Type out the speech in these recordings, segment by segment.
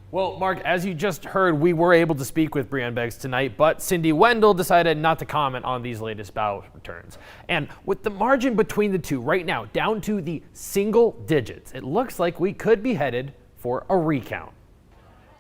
Well, Mark, as you just heard, we were able to speak with Breean Beggs tonight, but Cindy Wendle decided not to comment on these latest ballot returns. And with the margin between the two right now down to the single digits, it looks like we could be headed for a recount.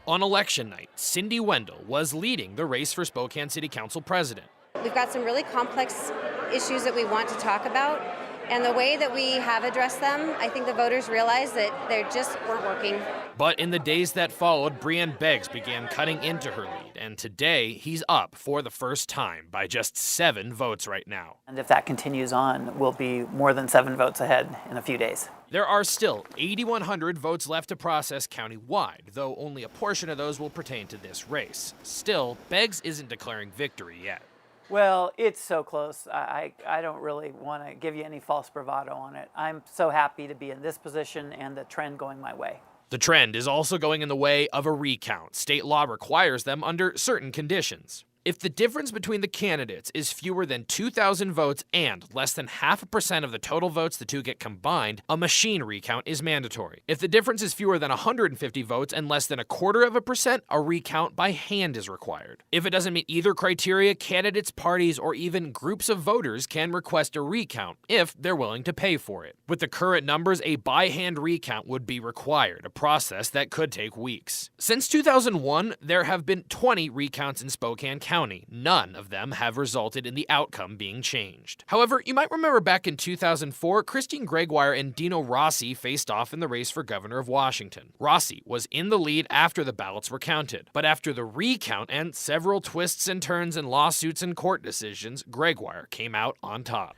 On election night, Cindy Wendle was leading the race for Spokane City Council President. We've got some really complex issues that we want to talk about, and the way that we have addressed them, I think the voters realize that they just weren't working. But in the days that followed, Breean Beggs began cutting into her lead, and today he's up for the first time by just 7 votes right now. And if that continues on, we'll be more than 7 votes ahead in a few days. There are still 8,100 votes left to process countywide, though only a portion of those will pertain to this race. Still, Beggs isn't declaring victory yet. Well, it's so close. I don't really want to give you any false bravado on it. I'm so happy to be in this position and the trend going my way. The trend is also going in the way of a recount. State law requires them under certain conditions. If the difference between the candidates is fewer than 2,000 votes and less than 0.5% of the total votes the two get combined, a machine recount is mandatory. If the difference is fewer than 150 votes and less than 0.25%, a recount by hand is required. If it doesn't meet either criteria, candidates, parties, or even groups of voters can request a recount if they're willing to pay for it. With the current numbers, a by-hand recount would be required, a process that could take weeks. Since 2001, there have been 20 recounts in Spokane County. None of them have resulted in the outcome being changed. However, you might remember back in 2004, Christine Gregoire and Dino Rossi faced off in the race for governor of Washington. Rossi was in the lead after the ballots were counted, but after the recount and several twists and turns in lawsuits and court decisions, Gregoire came out on top.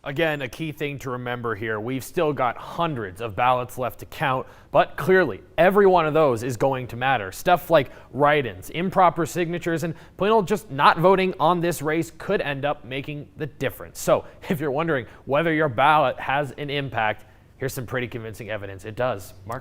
Again, a key thing to remember here, we've still got hundreds of ballots left to count, but clearly every one of those is going to matter. Stuff like write-ins, improper signatures, and plain old just not voting on this race could end up making the difference. So if you're wondering whether your ballot has an impact, here's some pretty convincing evidence it does. Mark?